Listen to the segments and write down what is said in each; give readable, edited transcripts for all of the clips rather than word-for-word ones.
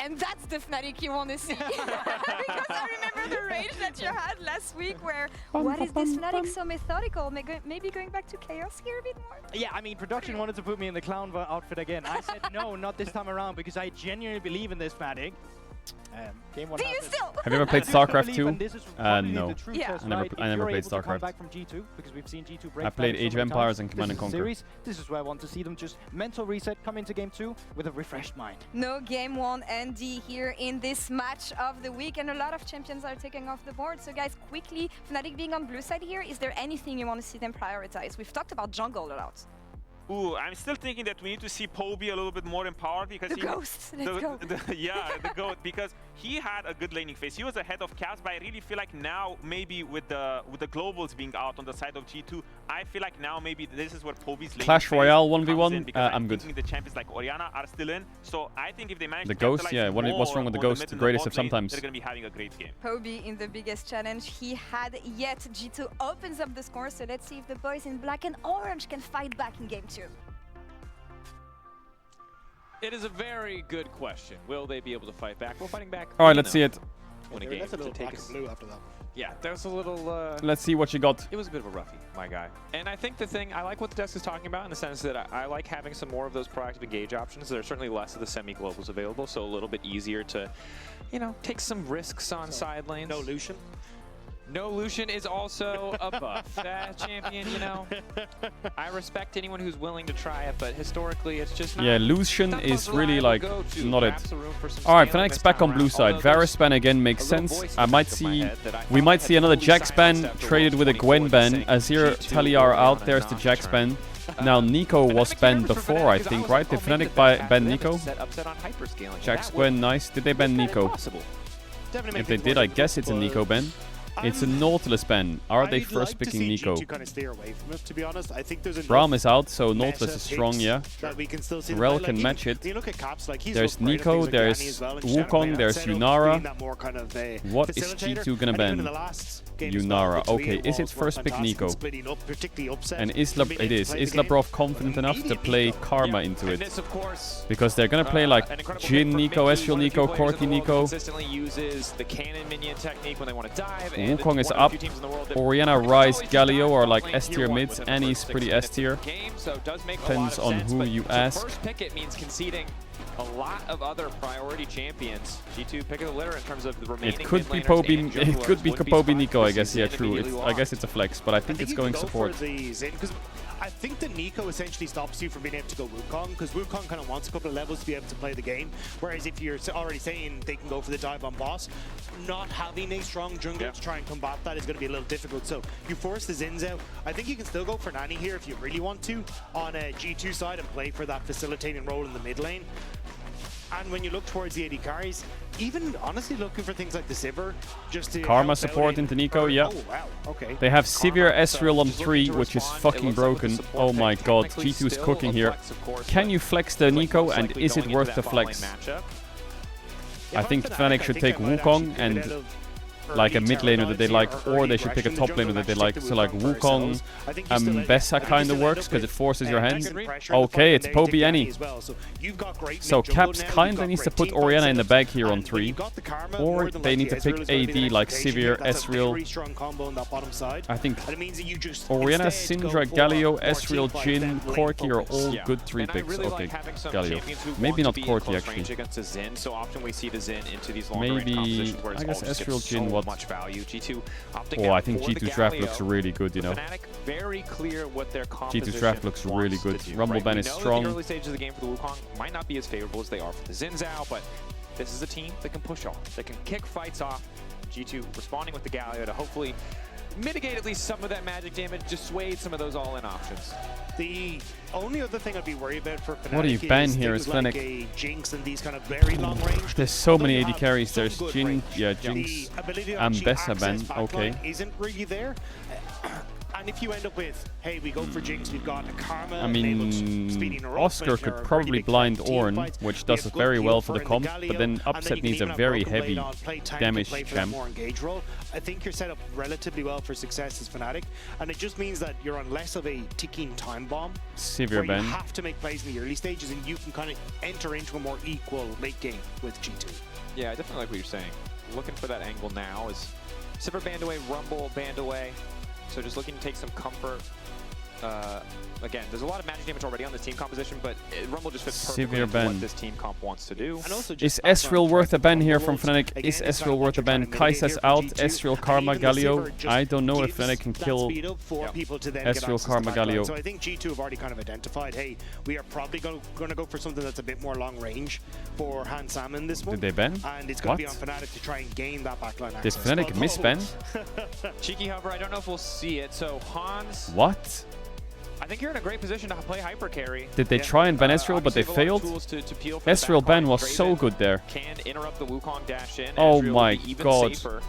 And that's the Fnatic you want to see. Because I remember the rage that you had last week where, what is this Fnatic so methodical? Maybe going back to chaos here a bit more? Yeah, I mean, production wanted to put me in the clown outfit again. I said no, not this time around, because I genuinely believe in this Fnatic. Game 1 Do you still? Have you ever played StarCraft 2? No. Yeah. I never played StarCraft. Back from G2, because we've seen G2 break I played Fnatic Age so of many Empires times. and Command and Conquer. Series, this is where I want to see them just mental reset, come into game 2 with a refreshed mind. No game 1 ND here in this match of the week, and a lot of champions are taking off the board. So guys, quickly, Fnatic being on blue side here, is there anything you want to see them prioritize? We've talked about jungle a lot. Ooh, I'm still thinking that we need to see Poby a little bit more empowered because The ghost, let's go. Yeah, the goat, because he had a good laning phase. He was ahead of Caps, but I really feel like now maybe with the globals being out on the side of G2, I feel like now maybe this is where Poby's laning Clash phase Royale comes 1v1, in, because I'm good. The champions like Orianna are still in, so I think if they manage The to ghost, capitalize yeah, what's wrong with the ghost? mid The and greatest bot of lane, sometimes. they're going to be having a great game. Poby in the biggest challenge he had yet. G2 opens up the score, so let's see if the boys in black and orange can fight back in game 2. It is a very good question. Will they be able to fight back? Well, fighting back. All right, let's see it. Win a game. That's a little to take black and blue after that. Yeah, there's a little. Let's see what you got. It was a bit of a roughie, my guy. And I think the thing, I like what the desk is talking about in the sense that I like having some more of those proactive engage options. There's certainly less of the semi-globals available, so a little bit easier to, you know, take some risks on side lanes. No Lucian. No Lucian is also a buff. That champion, you know, I respect anyone who's willing to try it, but historically it's just not. Yeah, Lucian not is the really reliable like go-to. not it. Perhaps a room for some All right, scaling Fnatic's this back time on blue around. side. Although Varus ban again makes a little sense. voice I in the might back of my see, head that I we thought might had see another fully Jax ban silenced after traded with a World Gwen 24 ban. saying Azir, G2 Taliar out. on a There's the Jax ban. nocturne. Now Nico was Dynamic banned damage for before, I Fnatic, 'cause think, was right? Did like, oh, maybe Fnatic the best ban path Nico? set upset on hyperscaling. Jax That Gwen, would nice. Did they ban be Nico? possible. Definitely If they did, I guess it's a Nico ban. It's a Nautilus ban. Are they first picking Nico? Kind of steer away from it, to be honest. I think there's a Braum is out, so Nautilus is strong, yeah. that we can still see. Rel Like, can even match it. You look at Caps, like he's There's looked great at Nico, things like there's Danny as well, and just trying to play Wukong, that there's setup, Yunara. being that more kind of, What is facilitator. G2 gonna And even in ban? the last game as well, Yunara. the Okay, Tweed is it was first pick fantastic, Nico? splitting up, particularly upset, And is being able to play the game. Labrov confident enough to Immediate play Nico. Karma into And it? this, of course, Because they're gonna play like an incredible Jhin pick for Nico, Mickey, Ezreal one of the Nico, few players in Corki the world who Nico. consistently uses the cannon minion technique when they want to dive. And Wukong it's is one of the up. few teams in the world that Orianna, always Ryze, just Galio dive are from like lane S tier tier one mids. within the Annie's first 6 pretty minutes S of tier. the game, so it does make a Depends lot of on sense, who but you to ask. first pick it means conceding a lot of other priority champions. G2 pick of the litter in terms of the remaining It could be mid laners Poby. and It junglers. could be Wouldn't Poby surprised Nico, I to guess. see Yeah, Zen true. immediately I guess lost. it's a flex, but I think it's you going can go support. for the Zen, 'cause I think that Nico essentially stops you from being able to go Wukong, because Wukong kind of wants a couple of levels to be able to play the game. Whereas if you're already saying they can go for the dive on boss, not having a strong jungler to try and combat that is going to be a little difficult. So you force the Zins out. I think you can still go for Nani here if you really want to on a G2 side and play for that facilitating role in the mid lane. And when you look towards the AD carries, even honestly looking for things like the Sivir, just to Karma help support out into Nico, yeah. Oh wow, okay. They have Sivir Karma, Ezreal on just looking 3, to which is respond. It fucking looks like with the broken. support Oh my pick, god, technically G2 is still cooking a here. flex, of course, Can but you flex the it's like Nico, most and likely is it going into worth that the bot lane flex? matchup. I think Fnatic should take Wukong and like a mid laner that they like, or they should pick a top laner that they like. So like Wukong, Bessa kind of works because it forces your hand. Okay, it's Poby Annie. So Caps kind of needs to put Orianna in the bag here on 3. Or they need to pick AD like Sivir, Ezreal. I think Orianna, Syndra, Galio, Ezreal, Jhin, Corki are all good 3 picks. Okay, Galio. Maybe not Corki actually. Maybe, I guess Ezreal, Jhin, what? Much value. G2 Oh, I think G2's draft looks really good, you know. Fnatic very clear what their G2's draft looks really good. do, Rumble right? ban We is know that strong. The early stages of the game for the Wukong might not be as favorable as they are for the Xin Zhao, but this is a team that can push off, that can kick fights off. G2 responding with the Galio to hopefully mitigate at least some of that magic damage, dissuade some of those all-in options. The only other thing I'd be worried about for Fnatic What do you ban here is is like Fnatic? a Jinx and these kind of very long range. There's so many Although AD you have carries. some There's good Jhin, range, yeah, the Jinx, ability to and actually Bessa access ban. Okay. backline isn't really there. And if you end up with, hey, we go for Jinx, we've got a Karma. I mean, Oscar could probably blind Ornn, which does very well for the comp, but then Upset needs a very heavy damage champ. I think you're set up relatively well for success as Fnatic, and it just means that you're on less of a ticking time bomb. Severe ban. You have to make plays in the early stages, and you can kind of enter into a more equal late game with G2. Yeah, I definitely like what you're saying. Looking for that angle now is Sivir banned away, Rumble banned away. So just looking to take some comfort. Again, there's a lot of magic damage already on this team composition, but Rumble just fits perfectly with what this team comp wants to do. Is Ezreal worth a ban here from Fnatic? Is Ezreal worth a ban? Kai'Sa's out, Ezreal, Karma, Galio. I don't know if Fnatic can kill Ezreal, Karma, Galio. So I think G2 have already kind of identified, hey, we are probably going to go for something that's a bit more long range for Han Salmon this one. Did they ban? And it's going to be on Fnatic to try and gain that backline access. Did Fnatic misban? Cheeky hover, I don't know if we'll see it. So Hans... What? I think you're in a great position to play hyper carry. Did they try and ban Ezreal, but they failed? Ezreal ban was so good there. Can interrupt the Wukong dash in. Oh my god. Safer.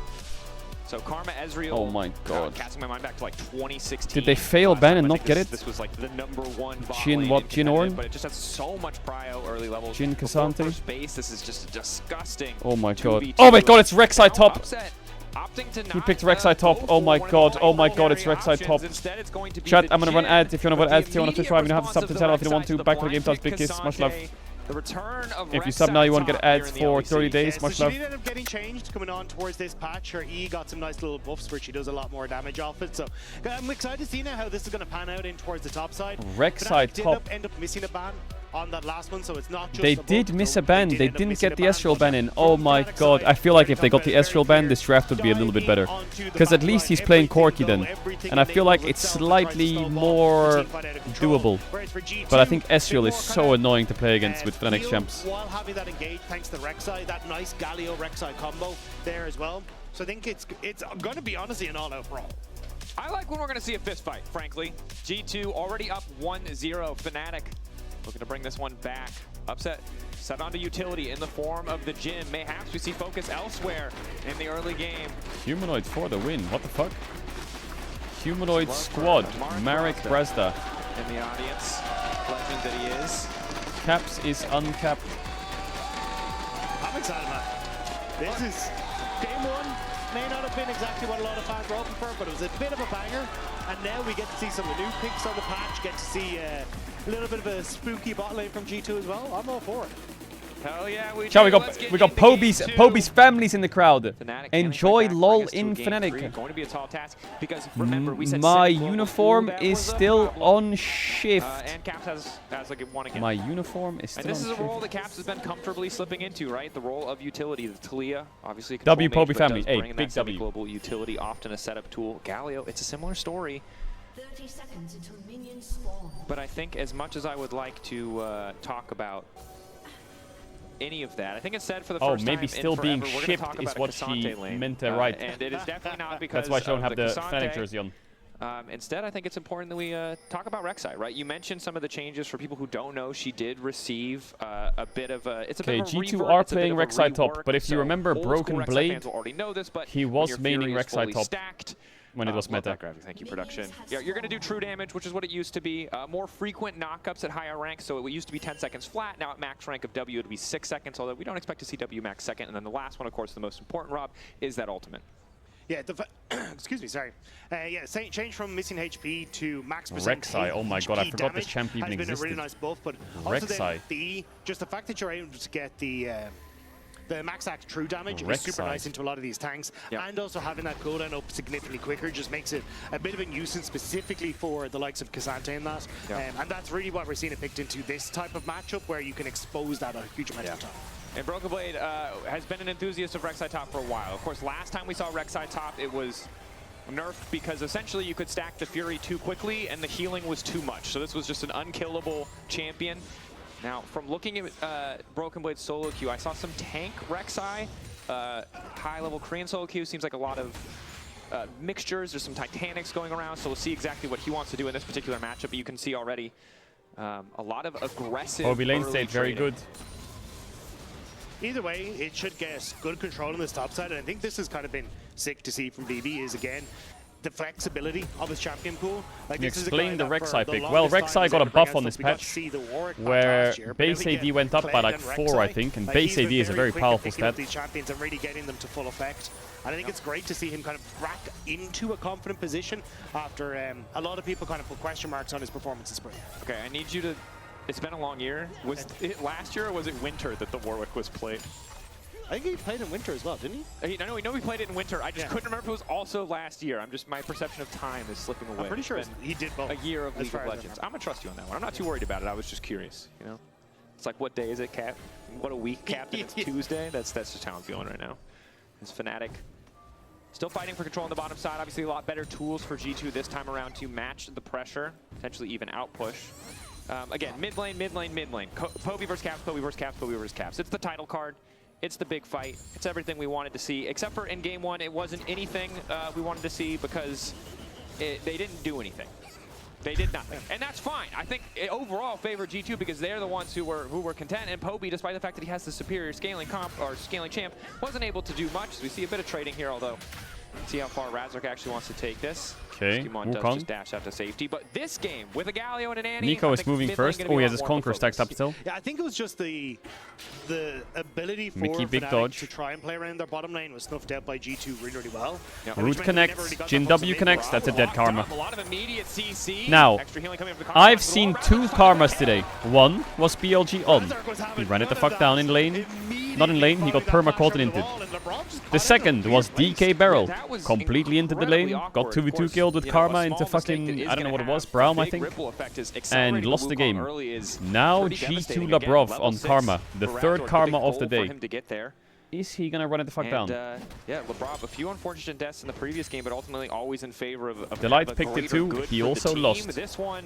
So Karma, Ezreal. Oh my god. Casting my mind back to like 2016. Did they fail ban and not get it? This was like the #1 bot Jhin, what? Jhin Ornn? But it just has so much prio early levels. Jhin Cassante? Space, this is just disgusting. Oh my god. Oh my god, it's Rek'Sai top. He picked Rek'Sai top. Oh my god, it's Rek'Sai top. Chat, I'm gonna run ads. If you wanna run ads, on Twitch Live, you have to sub to the channel if you want to. Back for the game, big kiss, much love. If you sub now, you want to get ads for 30 days, much love. She did end up getting changed coming on towards this patch. Her E got some nice little buffs where she does a lot more damage off it. So I'm excited to see now how this is going to pan out in towards the top side. Rek'Sai top. End up missing a ban on that last one, so it's not just they did miss a ban. They didn't get the Ezreal ban in. Oh my god. I feel like if they got the Ezreal ban, this draft would be a little bit better. Because at least he's playing Corki then. And I feel like it's slightly more doable. But I think Ezreal is so annoying to play against with Fnatic champs. While having that engaged thanks to Rek'Sai, that nice Galio Rek'Sai combo there as well. So I think it's going to be honestly an all-out brawl. I like when we're going to see a fist fight, frankly. G2 already up 1-0. Fnatic looking to bring this one back. Upset set onto utility in the form of the Jhin. Mayhaps we see focus elsewhere in the early game. Humanoid for the win. What the fuck? Humanoid squad. Marek Brazda. In the audience. Legend that he is. Caps is uncapped. I'm excited, man. This is game one. May not have been exactly what a lot of fans were hoping for, but it was a bit of a banger. And now we get to see some of the new picks on the patch, get to see a little bit of a spooky bot lane from G2 as well. I'm all for it. Hell yeah, we got Poby's families in the crowd. Enjoy LOL in Fnatic. Going to be a tall task because remember we said my uniform is still on shift. And Caps has like one again. My uniform is still on shift. And this is a role that Caps has been comfortably slipping into, right? The role of utility. The Talia, obviously. W Poby family. Hey, big W. Global utility, often a setup tool. Galio, it's a similar story. 30 seconds until minions spawn. But I think as much as I would like to talk about any of that, I think it's said for the first time. Maybe still being shipped is what she meant to write. And it is definitely not because that's why she don't have the Fnatic jersey on. Instead, I think it's important that we talk about Rek'Sai, right? You mentioned some of the changes. For people who don't know, she did receive a bit of a... It's a bit of a G2 are playing Rek'Sai top, but if you remember Broken Blade, he was maining Rek'Sai top. Stacked, when it was meta. Thank you, production. Yeah, you're going to do true damage, which is what it used to be. More frequent knockups at higher ranks, so it used to be 10 seconds flat. Now at max rank of W, it'll be 6 seconds, although we don't expect to see W max second. And then the last one, of course, the most important, Rob, is that ultimate. Yeah, excuse me, sorry. Yeah, change from missing HP to max percent. Rek'Sai, oh my god, I forgot this champ even existed. Has been a really nice buff, but also then just the fact that you're able to get the max act true damage is super nice into a lot of these tanks, and also having that cooldown up significantly quicker just makes it a bit of a nuisance specifically for the likes of Cassante in that. And that's really what we're seeing it picked into this type of matchup where you can expose that a huge amount of time. And Broken Blade has been an enthusiast of Rek'Sai top for a while. Of course, last time we saw Rek'Sai top, it was nerfed because essentially you could stack the Fury too quickly and the healing was too much. So this was just an unkillable champion. Now, from looking at Broken Blade's solo queue, I saw some tank Rek'Sai, high-level Korean solo queue. Seems like a lot of mixtures. There's some Titanics going around, so we'll see exactly what he wants to do in this particular matchup. But you can see already a lot of aggressive Poby lane state, very good. Either way, it should get good control on this top side, and I think this has kind of been sick to see from BB is, again, the flexibility of his champion pool. Like, Explain the Rek'Sai pick. Well, Rek'Sai got a buff on this patch where base AD went up by like 4, I think, and base AD is a very powerful stat. These champions and really getting them to full effect. And I think it's great to see him kind of back into a confident position after a lot of people kind of put question marks on his performance this spring. Okay, I need you to... It's been a long year. Was it last year or was it winter that the Warwick was played? I think he played in winter as well, didn't he? I know we played it in winter. I just couldn't remember if it was also last year. My perception of time is slipping away. I'm pretty sure he did both. A year of League of Legends. I'm going to trust you on that one. I'm not too worried about it. I was just curious, you know? It's like, what day is it, Cap? What a week, Captain. It's Tuesday. That's just how I'm feeling right now. It's Fnatic. Still fighting for control on the bottom side. Obviously, a lot better tools for G2 this time around to match the pressure, potentially even outpush. Again, mid lane, mid lane, mid lane. Povey versus Caps, Povey versus Caps, Povey versus Caps. It's the title card. It's the big fight. It's everything we wanted to see, except for in game 1, it wasn't anything we wanted to see because they didn't do anything. They did nothing, and that's fine. I think it overall favored G2 because they're the ones who were content. And Povey, despite the fact that he has the superior scaling scaling champ, wasn't able to do much. So we see a bit of trading here, although see how far Razork actually wants to take this. Okay, Skimon does just dash out to safety, but this game with a Galio and an Annie, Nico is moving first. Oh, he has his Conqueror stacked up still. Yeah, I think it was just the ability for Mickey, big Fnatic dodge. to try and play around their bottom lane was snuffed out by G2 really, really well. Yep. Root connects, Jin W connects, that's a dead Karma. A lot of immediate CC. Now, Extra healing coming from the I've seen 2 Karmas today. One was BLG on. He ran it the fuck down in lane. Not in lane, he got perma-caught and inted. The second was DK Barrel. Completely into the lane, got 2v2 killed with Karma into fucking, I don't know what it was, Braum I think, and lost the game. Now G2 Labrov on Karma, the 3rd Karma of the day. Is he gonna run it the fuck down? Yeah, Labrov, a few unfortunate deaths in the previous game, but ultimately always in favor of Delight picked it too, he also lost. This one,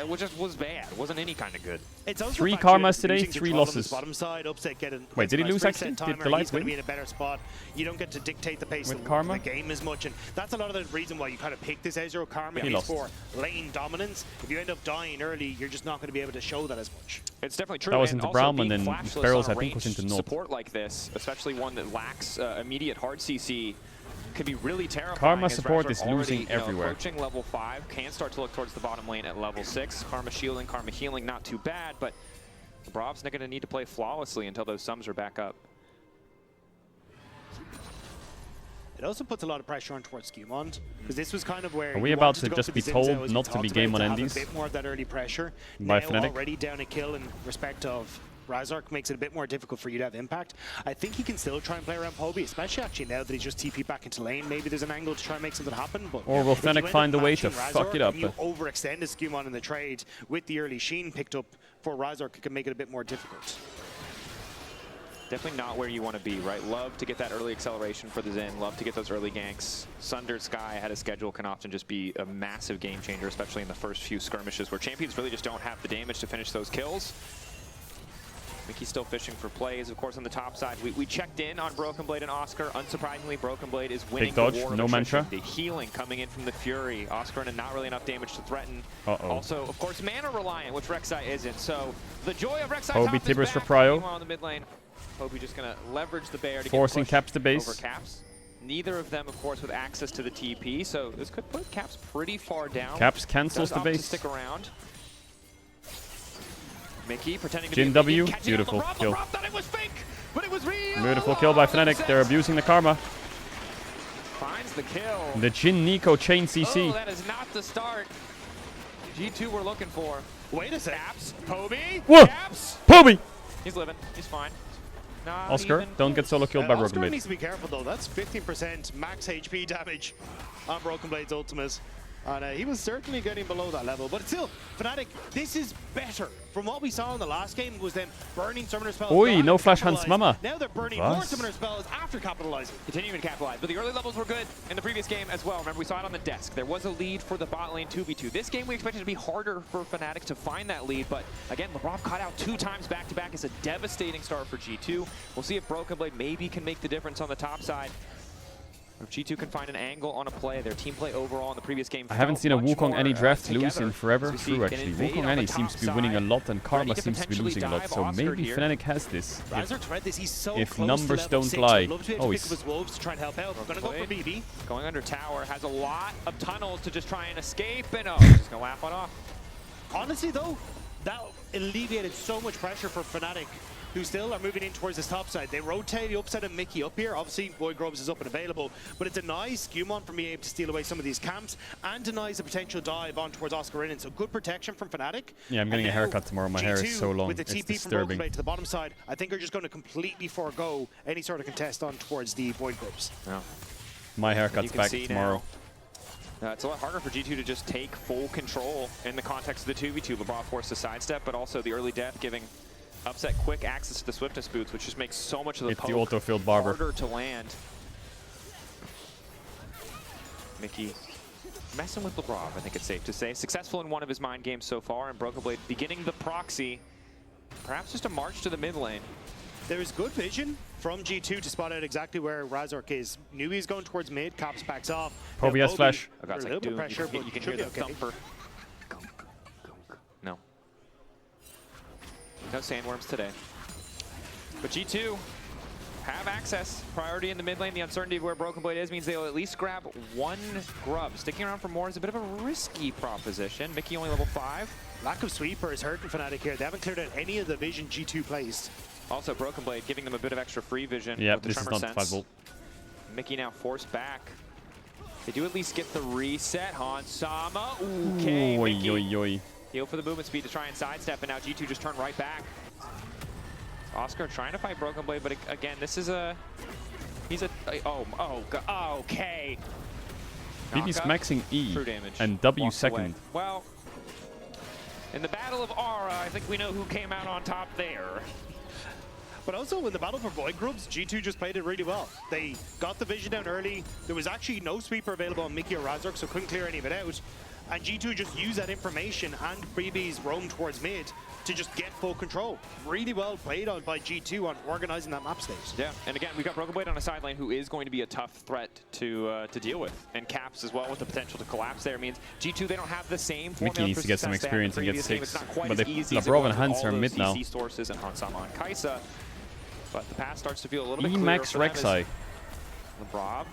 which just was bad. It wasn't any kind of good. It's also 3 Karmas today, 3 losses. Bottom side, upset, Wait, did he lose actually? Did Delight win? Be in a better spot. You don't get to dictate the pace with of Karma? the game as much, and that's a lot of the reason why you kind of pick this Ezreal. Karma He is lost. for lane dominance. If you end up dying early, you're just not going to be able to show that as much. It's definitely true. That was and into also Braum, being and then flashless Barrels, on I think, was ranged into North. support like this, especially one that lacks immediate hard CC, can be really terrifying. Karma as support Razork is already, losing everywhere. Approaching level 5, can start to look towards the bottom lane at level 6. Karma shielding, Karma healing, not too bad, but Brov's not going to need to play flawlessly until those sums are back up. It also puts a lot of pressure on towards Skimon, because this was kind of where... Are we about to just be told not to be game on Endies? A bit more of that early pressure. By now Fnatic? Already down a kill in respect of Razork makes it a bit more difficult for you to have impact. I think he can still try and play around Povey, especially actually now that he's just TP back into lane. Maybe there's an angle to try and make something happen. But Or will if you Fnatic end up find a way to matching fuck it Razork up? and you overextended Skimon in the trade with the early Sheen picked up for Razork, it can make it a bit more difficult. Definitely not where you want to be, right? Love to get that early acceleration for the Zen, love to get those early ganks. Sundered Sky ahead of schedule can often just be a massive game changer, especially in the first few skirmishes where champions really just don't have the damage to finish those kills. Mickey's still fishing for plays, of course, on the top side. We checked in on Broken Blade and Oscar. Unsurprisingly, Broken Blade is winning Big dodge, the war of no attrition. mantra. The healing coming in from the Fury. Oscar and not really enough damage to threaten. Also, of course, mana reliant, which Rek'Sai isn't. So the joy of Rek'Sai Povey top is Tibbers back. for Prio. Meanwhile, in the mid lane, Povey just going to leverage the bear to Forcing get Caps to base. over Caps. Neither of them, of course, with access to the TP. So this could put Caps pretty far down. Caps cancels Does the opt to base. stick around. Mickey pretending to Jin be W, Mickey, beautiful Labrov. kill. Labrov thought it was fake, but it was real. Beautiful kill by Fnatic. They're abusing the Karma. Finds the kill. The Jin Nico chain Oh, CC. that is not the start G2 we're looking for. Wait a sec. Caps, Povey, Whoa! Caps. Povey! He's living. He's fine. Not Oscar, even don't get solo killed by Broken Oscar Blade. needs to be careful though. That's 15% max HP damage on Broken Blade's ultimate. And he was certainly getting below that level. But still, Fnatic, this is better. From what we saw in the last game was them burning summoner spells. Oi, no flash capitalize. Hans Mama. Now they're burning more summoner spells after capitalizing. continuing to capitalize, but the early levels were good in the previous game as well. Remember, we saw it on the desk. There was a lead for the bot lane 2v2. This game, we expected it to be harder for Fnatic to find that lead, but again, Labrov caught out 2 times back-to-back. It's a devastating start for G2. We'll see if Broken Blade maybe can make the difference on the top side. If G2 can find an angle on a play, their team play overall in the previous game. I haven't seen a Wukong any draft lose in forever. As we see True, an actually. invade Wukong on any the seems top to be winning a side. lot, and Karma Ready to seems to be potentially losing a lot. dive So Oscar maybe here. Fnatic has this. Razor's read this. He's so if close numbers to don't level 6. lie. I'd love to be able Oh, to he's pick up his wolves to try and help out. Gonna go for BB. Going under tower, has a lot of tunnels to just try and escape, and oh, just gonna laugh it off. Honestly, though, that alleviated so much pressure for Fnatic, who still are moving in towards this top side. They rotate the upside of Mickey up here. Obviously, Void Grubs is up and available, but it denies Skewmon from being able to steal away some of these camps and denies a potential dive on towards Oscar Inen. So good protection from Fnatic. Yeah, I'm getting a haircut tomorrow. My hair is so long. With the It's TP disturbing. from to the bottom side, I think are just going to completely forego any sort of contest on towards the Void Grubs. No. My haircut's back tomorrow. It's a lot harder for G2 to just take full control in the context of the 2v2. LeBron forced to sidestep, but also the early death giving Upset quick access to the swiftness boots, which just makes so much of the It's poke the auto-filled barber. harder to land. Mickey messing with LeBron, I think it's safe to say. Successful in one of his mind games so far, and Broken Blade beginning the proxy. Perhaps just a march to the mid lane. There is good vision from G2 to spot out exactly where Razork is. Knew he's going towards mid, Caps backs off. Poby has flash. Oh god, it's a like little bit Doom. pressure, You but can should hear be the okay. thumper. No. No sandworms today. But G2 have access. Priority in the mid lane. The uncertainty of where Broken Blade is means they'll at least grab one grub. Sticking around for more is a bit of a risky proposition. Mickey only level 5. Lack of sweeper is hurting Fnatic here. They haven't cleared out any of the vision G2 plays. Also, Broken Blade giving them a bit of extra free vision. Yeah, with the this is Tremor not Sense. 5-volt. Mickey now forced back. They do at least get the reset. Hansama. Okay, Oi, Mickey. oi, oi. Heal for the movement speed to try and sidestep, and now G2 just turn right back. Oscar trying to fight Broken Blade, but again, this is a... He's a... okay. BB's Knockup, maxing E true damage. and W Walks second. away. Well, in the Battle of Aura, I think we know who came out on top there. But also in the battle for Void Grubs, G2 just played it really well. They got the vision down early. There was actually no sweeper available on Mickey or Razork, so couldn't clear any of it out. And G2 just used that information and freebies roam towards mid to just get full control. Really well played on by G2 on organizing that map state. Yeah, and again, we've got Broken Blade on a side lane who is going to be a tough threat to deal with. And Caps as well with the potential to collapse there means G2, they don't have the same formula. Mickey needs for to get some success they had experience in and the get previous game. 6. It's not quite But as they, easy as it Labrov was and with Hans all are those mid now. CC sources and Hansama and Kaisa. But the path starts to feel a little bit E-Max clearer for them Rek'Sai. as Labrov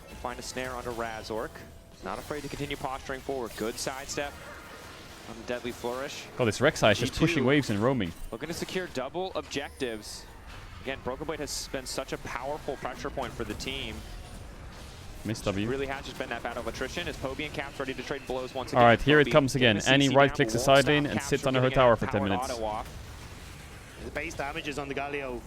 can find a snare under Razork. Not afraid to continue posturing forward. Good sidestep on the Deadly Flourish. God, this Rek'Sai is just G2 pushing waves and roaming. Looking to secure double objectives. Again, Broken Blade has been such a powerful pressure point for the team. Miss W. Really has just been that battle of attrition as Poby and Caps ready to trade blows once again. Alright, here it Poby comes again. getting Annie CC right down, clicks the but side won't lane stop and Caps sits from under her getting tower an for 10 empowered minutes. auto off. The base damages on the Galio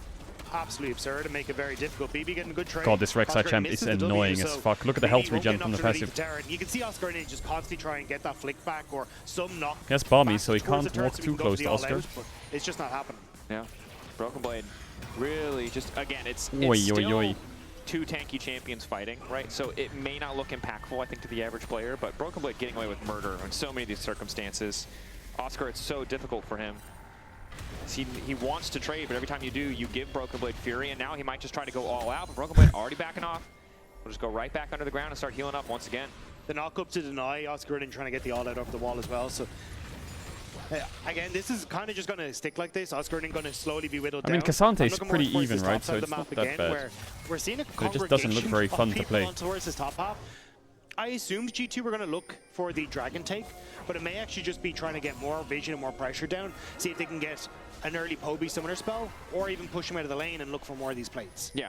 absolutely absurd and make it very difficult. BB getting a good trade. God, this Rek'Sai Oscar champ misses is the W, annoying as so fuck. Look at the BB health won't regen get from the enough to relieve passive. the tower. You can see Oscar Inen just constantly try and get that flick back or some knock. He has Bomby, back so he towards can't the turret walk so we too can go close for to the Oscar. all-out, but it's just not happening. Yeah. Broken Blade really just, again, it's Oi, still oi, oi. two tanky champions fighting, right? So it may not look impactful, I think, to the average player, but Broken Blade getting away with murder in so many of these circumstances. Oscar, it's so difficult for him. He wants to trade, but every time you do, you give Broken Blade Fury, and now he might just try to go all out, but Broken Blade already backing off. We'll just go right back under the ground and start healing up once again. The knock up to deny Oscar Inen trying to get the all-out over the wall as well, so... again, this is kind of just going to stick like this. Oscar Inen going to slowly be whittled down. I mean, Cassante I'm is looking pretty more towards even, this right? top side So of it's the not map that again, bad. where we're seeing a But it just doesn't look very fun to play. towards this top half. I assumed G2 were going to look for the Dragon take, but it may actually just be trying to get more vision and more pressure down, see if they can get an early Poby summoner spell, or even push him out of the lane and look for more of these plates. Yeah.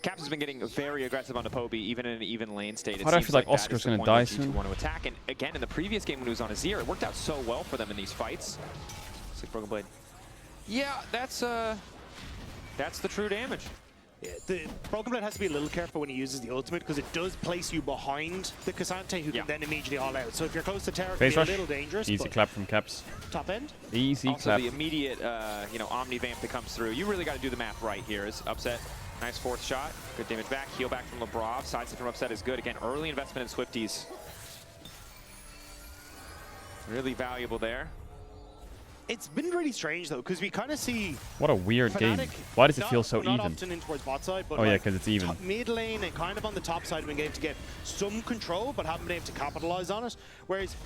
Caps has been getting very aggressive on the Poby, even in an even lane state. Why do I feel like that Oscar's is the gonna point die that G2 soon? want to attack, and again, in the previous game when he was on Azir, it worked out so well for them in these fights. Looks like Broken Blade. Yeah, that's the true damage. Yeah, the Broken Blade has to be a little careful when he uses the ultimate because it does place you behind the Cassante who can then immediately all out. So if you're close to tower, it can Phase be a rush. little dangerous. Easy but clap from Caps. top end. Easy Also, clap. the immediate, Omni Vamp that comes through. You really got to do the math right here. Is Upset. Nice fourth shot. Good damage back. Heal back from Labrov. Sidestep from Upset is good. Again, early investment in Swifties. Really valuable there. It's been really strange though, because we kind of see What a weird game. Fnatic Why does it feel not- so not even? often in towards bot side, but Oh yeah, like because it's even. top mid lane and kind of on the top side been able to get some control, but haven't been able to capitalize on it. Whereas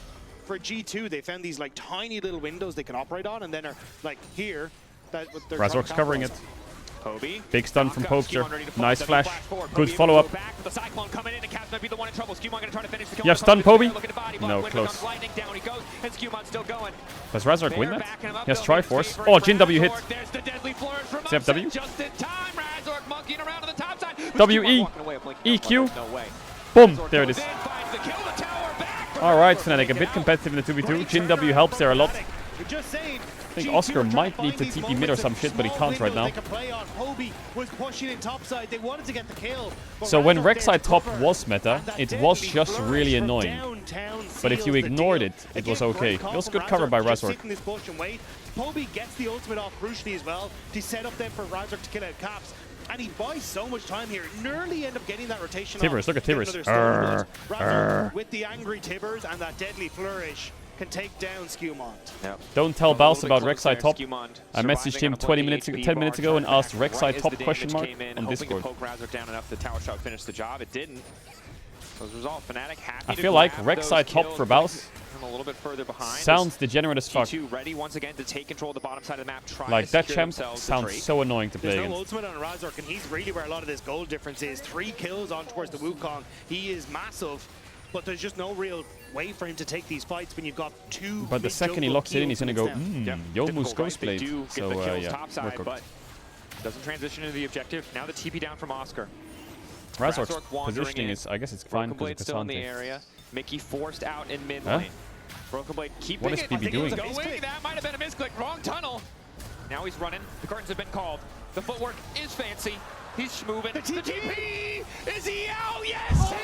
for G2, they found these like tiny little windows they can operate on, and then are like here. That they're trying to Razork's covering it. capitalize Poby. Big stun from Knock up, Pokester. Skewman ready to fall. Nice W flash. forward. Good Poby follow will up. go back with the Cyclone coming in, and Caps might be the one in trouble. Skewman going to try to finish the kill. You have stun, Poby? Look at the body block. No, When close. becomes lightning, down he goes, and Skewman's still going. Does Razork They're win that? backing him up, Yes, though. Triforce. Favor Oh, for Jin W hit. Razork. There's the deadly flourish from CFW. Upset. Just in time, Razork monkeying around on the top side. But WE. Skewman walking away, blinking out, EQ. but there's no way. Boom! Razork There it goes is. in, finds the kill, the tower back from Alright, Razork, Fnatic, a take bit it out. competitive in the 2v2. Great Jin W turnaround helps there a from lot. Fnatic. We're just saying, I think G2 Oscar are trying might to need to find these TP mid or moments some of shit, but he small can't right windows now. They can play on. Hobie was pushing in top side. They wanted to get the kill. But So when Razork there Rek'Sai to top cover, was meta, and that it was deadly just flourish really from annoying. downtown But if seals you the ignored deal. it, it was Again, great okay. call It was from good cover by Just Razork. sit in this bush and wait. Hobie gets the ultimate off crucially as well to set up then for Razork to kill out Caps. And he buys so much time here. Nearly end up getting that rotation Tibbers, off. look at Get Tibbers. another stone, but Razork Arr. with the angry Tibbers and that deadly flourish can take down Skewmont. Yep. Don't tell A Baus little about bit closer Rek'Sai top. there, Skewmont I messaged surviving him on a 20 blinking minutes, HP 10 minutes bar, ago and trying asked back right Rek'Sai as top the damage question mark came in, on hoping Discord. to poke Razork down enough the tower shot finished the job. It didn't. So as a result, Fnatic happy I to feel like grab those Rek'Sai top kills, for Baus I'm a little bit further behind. sounds degenerate as fuck. G2 ready once again to take control of the bottom side of the map. Trying Like to that secure champ themselves the sounds trade. so annoying to play There's no against. ultimate on Razork, and he's really where a lot of this goal difference is. 3 kills on towards the Wukong. He is massive, but there's just no real way for him to take these fights when you've got 2 But the second he locks it in, he's gonna go, Yep. Yomu's Difficult, right? They Ghostblade. do get So the kills yeah, top we're side, cooked. but doesn't transition into the objective. Now the TP down from Oscar. Razork's Razork wandering positioning in. is, I guess it's fine Broken because Blade of still in the Cassandra. area. Mickey forced out in mid Huh? lane. Broken Blade keeping What is it. BB I think it was doing? a going. That might have been a misclick. Wrong tunnel. Now he's running. The curtains have been called. The footwork is fancy. He's schmoving. The TP! Is he out? Yes, he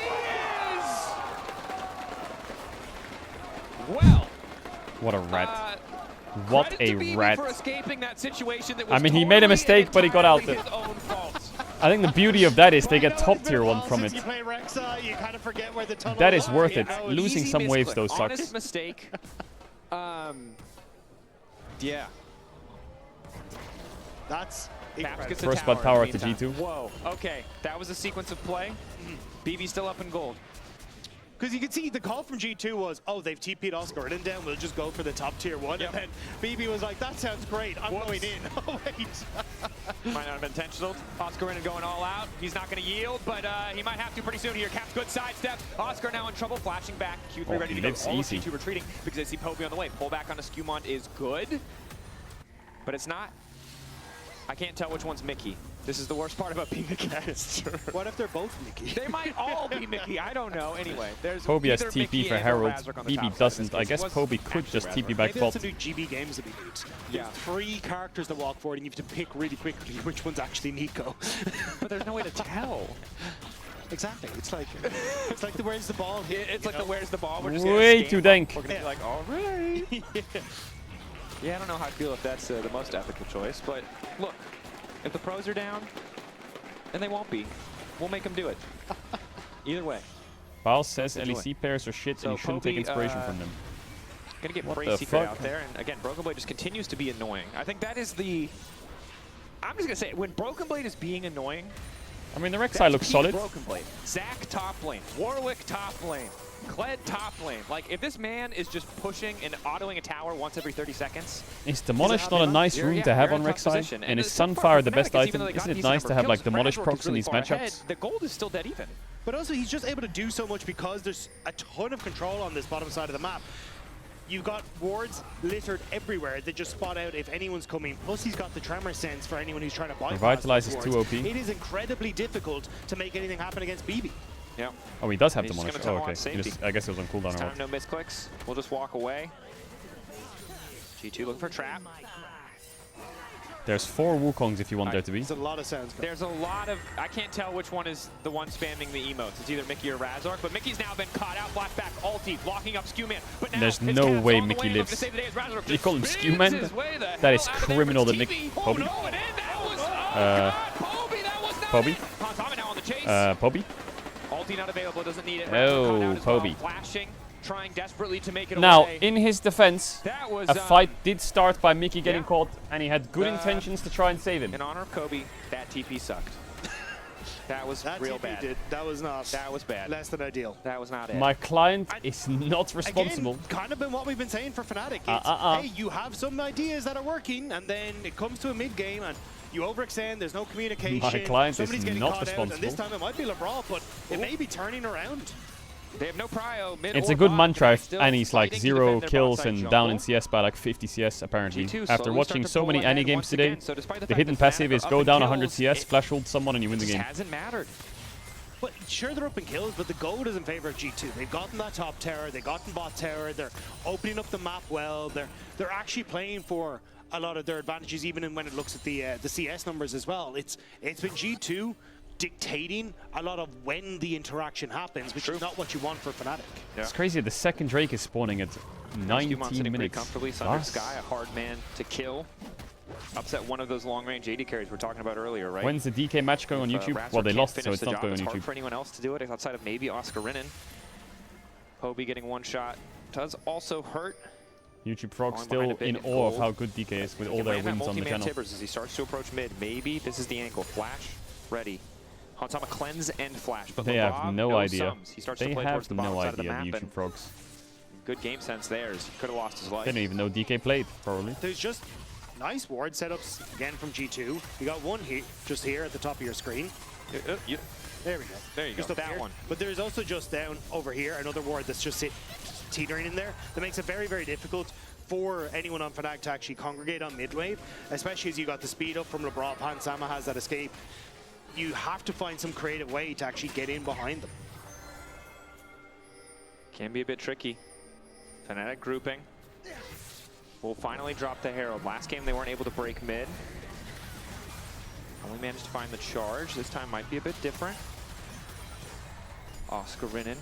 is! Well. What a rat. What Credit a to BB rat. for escaping that situation that I was mean, he made a totally mistake, and but he got out entirely there. his own fault. I think the beauty of that is they get Well, top it's been tier a 1 while from since it. You play Rek'Sai, you kind of forget where the tunnel That is was. worth You it. know, Losing Easy some waves misclick. though sucks. Honest mistake. Yeah. That's Caps gets incredible. a First blood in power the at the meantime. G2. Whoa. Okay, that was a sequence of play. BB still up in gold. Because you can see the call from G2 was, oh, they've TP'd Oscar and down, we'll just go for the top tier 1. Yep. And then BB was like, that sounds great, I'm going in. Oh, wait. Might not have been intentional. Oscar in and going all out. He's not going to yield, but he might have to pretty soon here. Caps good sidestep. Oscar now in trouble, flashing back. Q3 Oh, ready he to go. lives All of easy. G2 retreating because they see Poby on the way. Pull back onto Skewmont is good, but it's not. I can't tell which one's Mickey. This is the worst part about being Mickey. What if they're both Mickey? They might all be Mickey. I don't know. Anyway, there's Poby has either TP Mickey for and or Herald. Razork on the top BB side. doesn't. I This guess was Poby could actually just Razork. TP back Maybe bot. that's a new GB games that we need. Yeah. There's 3 characters that walk forward and you have to pick really quickly which one's actually Nico. But there's no way to tell. Exactly. It's like the where's the ball here. It's like you the know? where's the ball? We're just Way gonna too scan. dank. We're gonna be like, all right. Yeah, I don't know how I feel if that's the most ethical choice, but look, if the pros are down, and they won't be, we'll make them do it. Either way. Baus says Enjoy. LEC players are shit So and you shouldn't take Poby, inspiration from them. Gonna get What Prey the Secret fuck? out there, and again, Broken Blade just continues to be annoying. I think that is the... I'm just gonna say, when Broken Blade is being annoying, I mean, the Rek'Sai that's looks peak solid. Broken Blade. Zac top lane, Warwick top lane, Kled top lane. Like, if this man is just pushing and autoing a tower once every 30 seconds, Is Demolish not a nice rune to have on Rek'Sai? And is Sunfire the best item? Isn't it nice to have like Demolish procs in these matchups? The gold is still dead even. But also, he's just able to do so much because there's a ton of control on this bottom side of the map. You've got wards littered everywhere that just spot out if anyone's coming. Plus, he's got the tremor sense for anyone who's trying to bypass Revitalize those is too wards. OP. It is incredibly difficult to make anything happen against BB. Yeah. Oh, he does have He's just Demolish. gonna Oh, tunnel on okay. He safety. just, I guess it was on cooldown This or time, what. no misclicks. We'll just walk away. G2 looking for trap. There's 4 Wukongs if you want there to be. There's a lot of sounds going. There's a lot of... I can't tell which one is the one spamming the emotes. It's either Mickey or Razork, but Mickey's now been caught out. Flashback, ulti, blocking up Skewman. But now There's it's no Caps way on the Mickey way, looking lives. to save the day as Razork You call him just Skewman? spins his way the That is hell out of there, criminal but that Mick... TV. Oh, Poby? no, and in that was... Oh, God, Poby, that was not Poby? it. Hanzama now on the chase. Poby? Ulti not available, doesn't need it. Oh, Razork caught out as well, Poby. flashing. trying desperately to make it Now, away. in his defense, That was a fight did start by Mickey getting caught, and he had good intentions to try and save him. in honor of Kobe, that TP sucked. That was real TP bad. That was not. That was bad. Less than ideal. That was not it. My client is not responsible. Again, kind of been what we've been saying for Fnatic. It's, hey, you have some ideas that are working, and then it comes to a mid-game, and you overextend, there's no communication. My client Somebody's is getting not caught responsible. out, and this time it might be LeBron, but it may be turning around. They have no prio. Mid It's or a good bot, mantra, still and he's like fighting to 0 defend their kills bot side and jungle. down in CS by like 50 CS apparently. G2 After slowly watching start to so pull many ahead any games once today, again. So despite the fact hidden that passive Fnatic is are go up in down kills, 100 CS, it flash ult someone, and you win the just game. hasn't mattered. But sure, they're up in kills, but the goal is in favor of G2. They've gotten that top tower, they've gotten bot tower, they're opening up the map well, they're actually playing for a lot of their advantages, even when it looks at the CS numbers as well. It's been G2 dictating a lot of when the interaction happens, which is not what you want for Fnatic. Yeah. It's crazy, the second Drake is spawning at 19 pretty minutes. comfortably. Thunder Sky, a hard man to kill. Upset one of those long-range AD carries we're talking about earlier, right? When's the DK match going on YouTube? Razor Well, they can't lost, so finish it's the not job. going on It's hard YouTube. for anyone else to do it outside of maybe Oscar Rinnan. Poby getting one shot does also hurt. YouTube Frog Falling still behind a bit in in awe of gold. how good DK is with all their Land that wins on the multi-man channel. Tibbers as he starts to approach mid. Maybe this is the angle. Flash, ready. Hansama cleanse and flash, but They LeBron, have no idea. Sums. He starts They to play towards have the bottom no side of the idea, map, the YouTube and Frogs. good game sense there. He could have lost his life. They don't even know DK played, probably. There's just nice ward setups again from G2. You got one here, just here at the top of your screen. There we go. There you Just go. up That here. one. But there's also just down over here another ward that's just teetering in there. That makes it very, very difficult for anyone on Fnatic to actually congregate on mid wave, especially as you got the speed up from LeBron. Hansama has that escape. You have to find some creative way to actually get in behind them. Can be a bit tricky. Fnatic grouping. Will finally drop the Herald. Last game they weren't able to break mid. Only managed to find the charge. This time might be a bit different. Oscar Rinnan.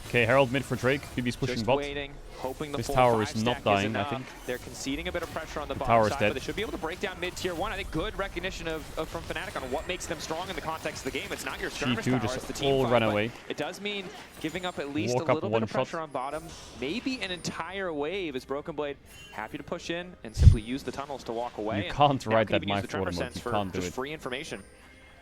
Okay, Herald mid for Drake. BB's pushing Just bot. waiting, hoping the This full tower is 5 not stack dying, I enough. think. They're conceding a bit of pressure on the tower's bottom side, dead. but they should be able to break down mid tier 1. I think good recognition of from Fnatic on what makes them strong in the context of the game. It's not your skirmish G2 power, just it's the team all fight, ran but away. It does mean giving up at least Walk a up little one bit of pressure shot. on bottom. Maybe an entire wave is Broken Blade happy to push in and simply use the tunnels to walk away. You and can't now write can that even use my the Tremor forward mode. sense You for can't do just it. free information.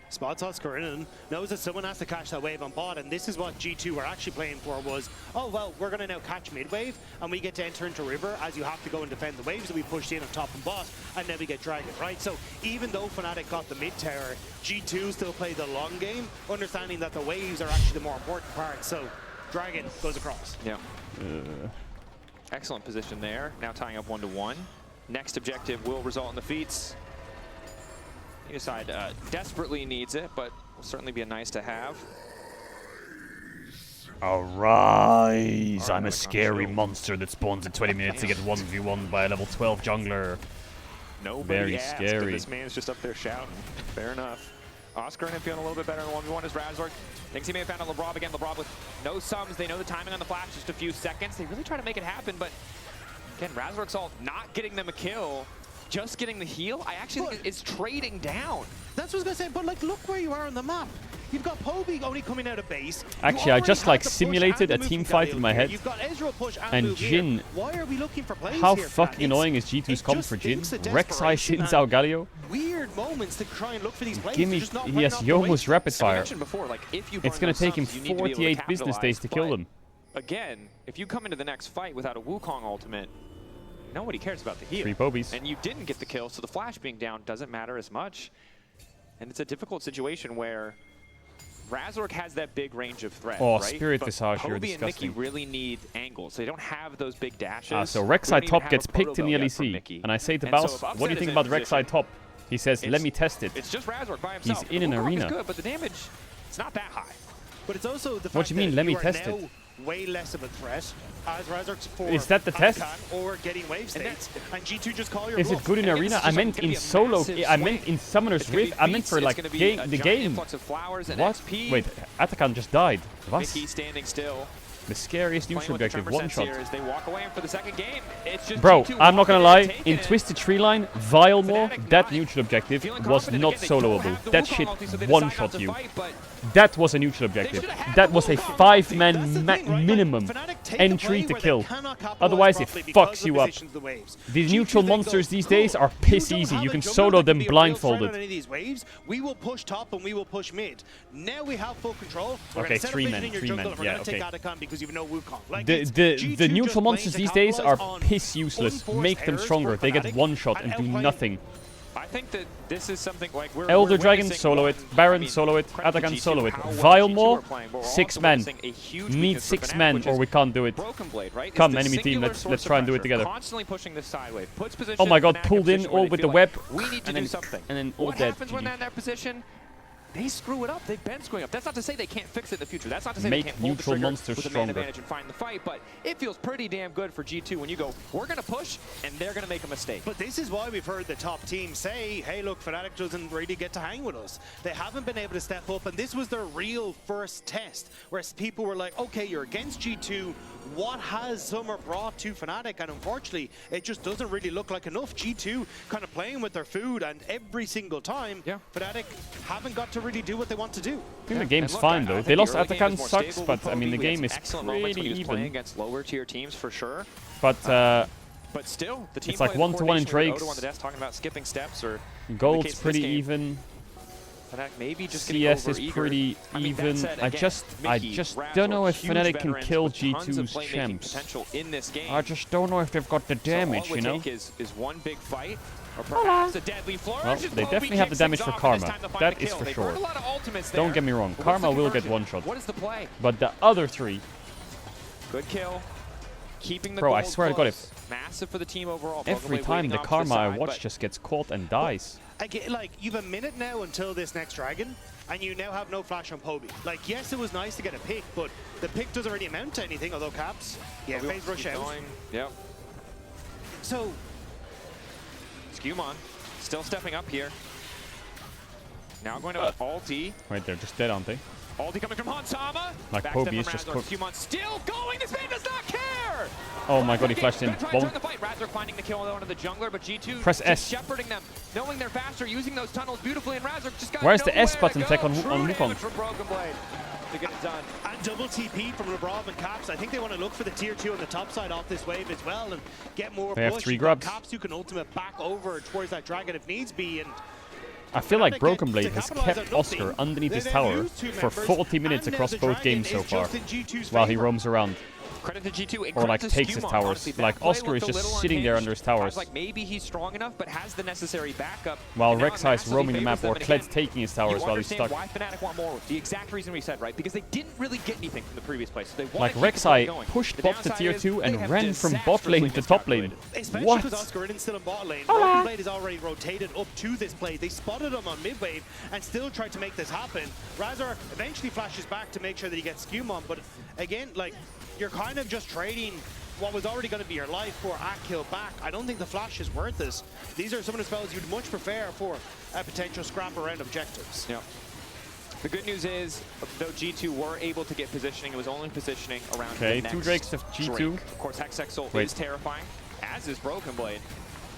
Spots Oscar Rinnan, knows that someone has to catch that wave on bot, and this is what G2 were actually playing for was, oh well, we're going to now catch mid wave, and we get to enter into river as you have to go and defend the waves that we pushed in on top and bot, and then we get Dragon, right? So even though Fnatic got the mid tower, G2 still play the long game, understanding that the waves are actually the more important part, so Dragon goes across. Yeah. Excellent position there. Now tying up 1-1. Next objective will result in the feats. Either side desperately needs it, but will certainly be a nice to have. Arise! I'm a like scary on show. monster that spawns in 20 minutes to get 1v1 by a level 12 jungler. Nobody Very asked, scary. but this man's just up there shouting. Fair enough. Oscar and feeling a little bit better in 1v1 as Razork thinks he may have found a LeBron again. LeBron with no sums. They know the timing on the flash, just a few seconds. They really try to make it happen, but again, Razork's all not getting them a kill. Just getting the heal, I actually think it's trading down. That's what I was going to say, but like, look where you are on the map. You've got Poby only coming out of base. Actually, I just like simulated a team fight in my head. You've got Ezreal push And move Jhin, here. Why are we looking for plays How here, fucking Fnatic? annoying is G2's It comp just for thinks Jhin? of Rek'Sai, desperation Xin, and Zhao, Galio. Weird moments to try and look for these plays. Give They're me, just not yes, running off the Yomu's waves. rapid As I fire. mentioned before, like if you It's burn going to those take him sums, you need to be able to 48 business days to kill capitalize, them. but again, if you come into the next fight without a Wukong ultimate, nobody cares about the heal. 3 Pobies. And you didn't get the kill, so the flash being down doesn't matter as much. And it's a difficult situation where Razork has that big range of threat, Oh, right? Spirit But Visage, you're Poby and Mickey disgusting. really need angles. They don't have those big dashes. So We don't Rek'Sai even top have gets a picked in the proto yet from LEC. Mickey. And I say to And so Baus, if what do Upset you is think in about position, Rek'Sai top? He says, let it's- me test it. It's just Razork by himself. in an Wukong arena. is good, but the damage, it's not that high. But it's also the fact What do you mean, that let me you are test now it? way less of a threat as Razork's for Is that the test? or getting wave states, and G2 just call your Is bluff. it good in And again, arena? this is I just meant gonna in be a solo. massive I meant swing. in Summoner's It's gonna be Rift. I meant beats, for it's like gonna be a the giant game. influx of flowers and What? XP. Wait, Atakan just died. What? Mickey standing still. The scariest neutral objective, one shot. As they walk away for the second game. It's just Bro, G2 I'm not gonna lie, taking in it. Twisted Tree Line, Vilemore, Fnatic that not neutral objective feeling was confident not again. They don't soloable. have the That Wukong shit ulti, so they decide not one-shot to you. fight, but That was a neutral objective. That was a 5-man minimum entry to kill. Otherwise, it fucks you up. These neutral monsters these days are piss easy. You can solo them blindfolded. We will push top and we will push mid. Now we have full control. Okay, 3 men, yeah, okay. Because you know Wukong. Like, The neutral monsters these days are piss useless. Make them stronger. They get one shot and do nothing. I think that this is something like we're Elder Dragon, witnessing solo it. one- Baron, I mean, solo it. credit to Atakan, G2 solo it. how well Vilemore, G2 are playing, but we're 6 also men. witnessing a huge Need weakness for 6 Fnatic, men which or is we can't do it. Broken Blade, right? It's Come, the enemy team, singular let's source of try and do it pressure, together. Constantly pushing this side wave. Puts position, Oh my god, Fnatic pulled in position where all they with feel the like, web. We need to and do then, something. And then all What dead. happens when they're in that position? They screw it up. They've been screwing up. That's not to say they can't fix it in the future. That's not to say Make they can't hold the neutral trigger monsters with a man stronger. advantage and find the fight. But it feels pretty damn good for G2 when you go, we're going to push, and they're going to make a mistake. But this is why we've heard the top team say, hey, look, Fnatic doesn't really get to hang with us. They haven't been able to step up, and this was their real first test, where people were like, okay, you're against G2. What has Summer brought to Fnatic? And unfortunately, it just doesn't really look like enough. G2 kind of playing with their food, and every single time, Fnatic haven't got to really do what they want to do. I think the game's look, fine I though. think They the lost early game Atakan was more sucks, stable but with I mean the Kobe. We had game some is excellent moments when pretty he was playing even. against lower tier teams for sure. But But still, the team it's like playing 1-to-1 in coordination with Drakes. Odo on the desk talking about skipping steps or gold's case of this pretty game, even. Fnatic maybe just getting CS is over-eager. pretty I mean, that even. said, I again, just Mickey, don't know Razor, if huge Fnatic can veterans kill with tons of G2's playmaking champs. potential in this game. I just don't know if they've got the damage, so all you it know? would take is one big fight, or perhaps a deadly flourish. Well, as they Kobe definitely have the kicks damage things for off, and it's Karma. time to find That the is kill. for They've sure. burned a lot of ultimates Don't there. get me wrong, But what's Karma the will get conversion? one shot. What is the play? But the other 3, Good kill. Keeping the bro, I gold swear to God, close. Massive for the team overall. every Broken Blade time waiting the off to Karma I side, watch but just gets caught and dies. Again, like, you've a minute now until this next dragon, and you now have no flash on Poby. Like, yes, it was nice to get a pick, but the pick doesn't really amount to anything, although Caps, yeah, Kobe phase wants to rush keep out. going. Yep. So, Skewmon still stepping up here. Now going to ulti. Right, they're just dead, aren't they? Ulti coming from Hansama. Like Backstep Poby from is just Razor. cooked. Skewmon still going. This man does not care. Oh my god, he flashed in. Gonna try and turn the fight. Razor finding the kill onto the jungler, but G2 Press just S. shepherding them, knowing they're faster, using those tunnels beautifully, and Razor just got Where's the S nowhere button to tech go. on True Wukong? damage from Broken Blade to get it done. and double TP from LeBron and Caps. I think they want to look for the tier 2 on the top side off this wave as well and get more They have push. 3 You've got grabs. Caps who can ultimate back over towards that dragon if needs be, and I feel like Fnatic Broken get Blade to has capitalize kept on Oscar nothing. underneath his They tower lose 2 for members, 40 minutes and now across the both dragon games so is far, just in G2's while he favor. roams around. Credit to G2 and Or credit like to takes his Skewmon, towers. honestly. That Like play Oscar is looked a just little sitting there unhinged. under his I was towers. like, maybe he's strong enough, but has the necessary backup. While And now it Rek'Sai is massively roaming the map favors or them. And Kled's again, taking his towers you while he's understand stuck. why Fnatic want more. The exact reason we said, right? Because they didn't really get anything from the previous place. So they Like want to keep the play Rek'Sai going. pushed The bot to downside tier is 2 they and have ran from bot lane to top lane. Especially What? because Oscar is still in bot lane. Broken Blade is already rotated up to this play. They spotted him on mid wave and still tried to make this happen. Razor eventually flashes back to make sure that he gets Skewmon, but again, like, you're kind of just trading what was already going to be your life for a kill back. I don't think the flash is worth this. These are some of the spells you'd much prefer for a potential scrap around objectives. Yeah. The good news is, though G2 were able to get positioning, it was only positioning around Okay, the 2 next Drakes of G2. Drake. Of course, Hexexel Wait. is terrifying, as is Broken Blade.